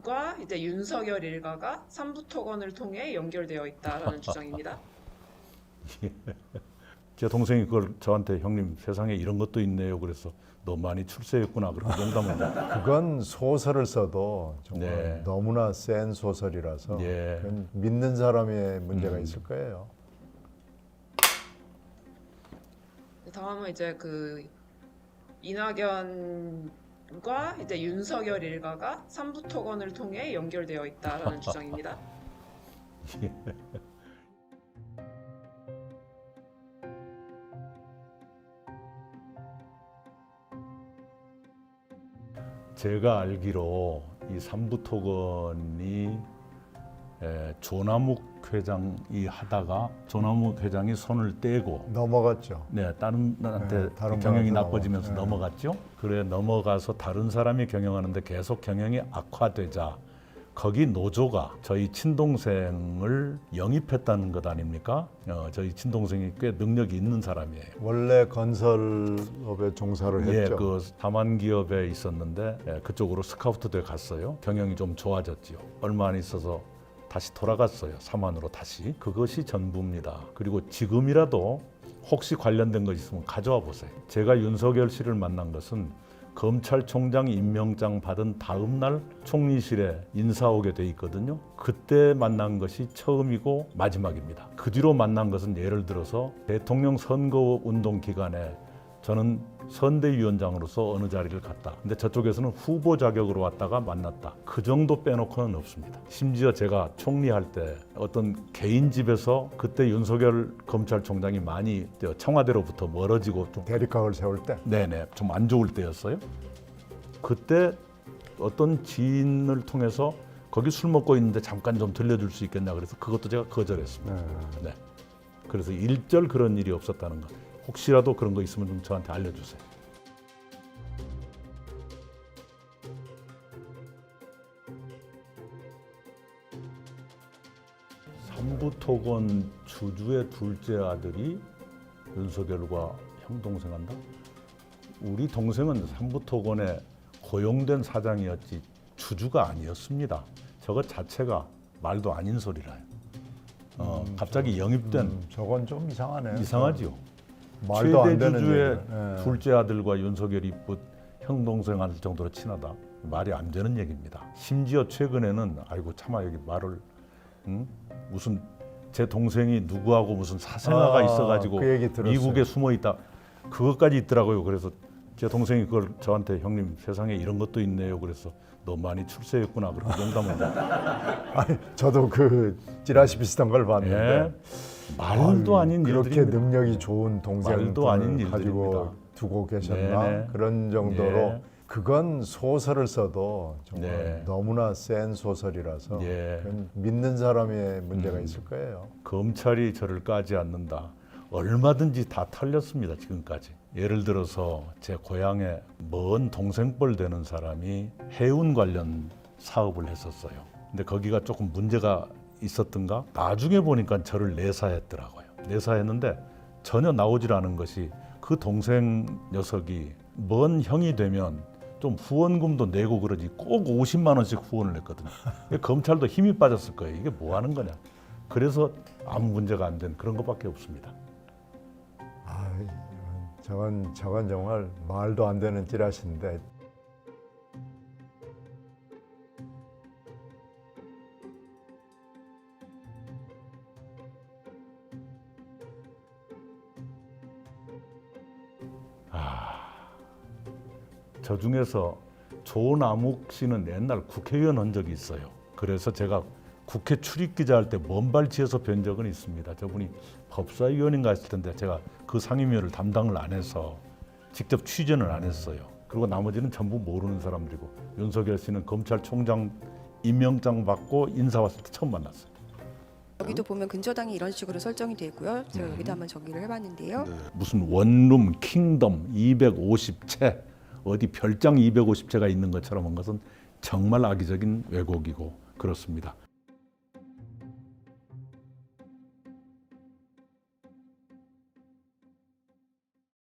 과 이제 윤석열 일가가 삼부토건을 통해 연결되어 있다라는 주장입니다. 제 동생이 그걸 저한테 형님 세상에 이런 것도 있네요. 그래서 너 많이 출세했구나 그렇게 농담을. 그건 소설을 써도 정말 네. 너무나 센 소설이라서 예. 그건 믿는 사람의 문제가 있을 거예요. 다음은 이제 그 이낙연과 이제 윤석열 일가가 삼부토건을 통해 연결되어 있다라는 주장입니다. 제가 알기로 이 삼부토건이 조남욱 회장이 하다가 조남욱 회장이 손을 떼고 넘어갔죠. 다른 한테 네, 다른 경영이 분한테 나빠지면서 네. 넘어갔죠. 그래 넘어가서 다른 사람이 경영하는데 계속 경영이 악화되자 거기 노조가 저희 친동생을 영입했다는 것 아닙니까? 저희 친동생이 꽤 능력이 있는 사람이에요. 원래 건설업에 종사를 예, 했죠. 그 다만 기업에 있었는데 그쪽으로 스카우트돼 갔어요. 경영이 좀 좋아졌지요. 얼마 안 있어서 다시 돌아갔어요. 삼안으로 다시. 그것이 전부입니다. 그리고 지금이라도 혹시 관련된 거 있으면 가져와 보세요. 제가 윤석열 씨를 만난 것은 검찰총장 임명장 받은 다음 날 총리실에 인사 오게 돼 있거든요. 그때 만난 것이 처음이고 마지막입니다. 그 뒤로 만난 것은 예를 들어서 대통령 선거 운동 기간에 저는 선대위원장으로서 어느 자리를 갔다. 근데 저쪽에서는 후보 자격으로 왔다가 만났다. 그 정도 빼놓고는 없습니다. 심지어 제가 총리할 때 어떤 개인 집에서 그때 윤석열 검찰총장이 많이 청와대로부터 멀어지고 좀 대립각을 세울 때 네네 좀 안 좋을 때였어요. 그때 어떤 지인을 통해서 거기 술 먹고 있는데 잠깐 좀 들려줄 수 있겠냐 그래서 그것도 제가 거절했습니다. 네. 그래서 일절 그런 일이 없었다는 거. 혹시라도 그런 거 있으면 좀 저한테 알려주세요. 삼부토건 주주의 둘째 아들이 윤석열과 형 동생한다? 우리 동생은 삼부토건에 고용된 사장이었지 주주가 아니었습니다. 저것 자체가 말도 아닌 소리라요. 갑자기 영입된 저건 좀 이상하네. 이상하지요. 말도 안 최대 되는 주주의 얘기네. 예. 둘째 아들과 윤석열이 형 동생 할 정도로 친하다. 말이 안 되는 얘기입니다. 심지어 최근에는 아이고 차마 여기 말을 무슨 제 동생이 누구하고 무슨 사생아가 있어가지고 그 얘기 들었어요. 미국에 숨어 있다. 그것까지 있더라고요. 그래서 제 동생이 그걸 저한테 형님 세상에 이런 것도 있네요. 그래서 너 많이 출세했구나 그렇게 농담을. 아니, 저도 그 찌라시 비슷한 걸 봤는데 예. 말도 아닌 그렇게 일들입니다. 능력이 좋은 동생을 말도 아닌 가지고 일들입니다. 두고 계셨나 네네. 그런 정도로 네. 그건 소설을 써도 정말 네. 너무나 센 소설이라서 예. 그건 믿는 사람의 문제가 있을 거예요. 검찰이 저를 까지 않는다. 얼마든지 다 털렸습니다. 지금까지. 예를 들어서 제 고향에 먼 동생뻘 되는 사람이 해운 관련 사업을 했었어요. 근데 거기가 조금 문제가 있었던가? 나중에 보니까 저를 내사했더라고요. 내사했는데 전혀 나오질 않은 것이 그 동생 녀석이 먼 형이 되면 좀 후원금도 내고 그러지 꼭 50만 원씩 후원을 했거든요. 검찰도 힘이 빠졌을 거예요. 이게 뭐 하는 거냐. 그래서 아무 문제가 안 된 그런 것밖에 없습니다. 저건 정말 말도 안 되는 찌라시인데 저 중에서 조남욱 씨는 옛날 국회의원 한 적이 있어요. 그래서 제가 국회 출입기자 할 때 먼발치에서 뵌 적은 있습니다. 저분이 법사위원인가 했을 텐데 제가 그 상임위를 담당을 안 해서 직접 취재는 안 했어요. 그리고 나머지는 전부 모르는 사람들이고 윤석열 씨는 검찰총장 임명장 받고 인사 왔을 때 처음 만났어요. 여기도 보면 근저당이 이런 식으로 설정이 되고요. 제가 여기도 한번 정리를 해봤는데요. 무슨 원룸 킹덤 250채 어디 별장 250채가 있는 것처럼 한 것은 정말 악의적인 왜곡이고 그렇습니다.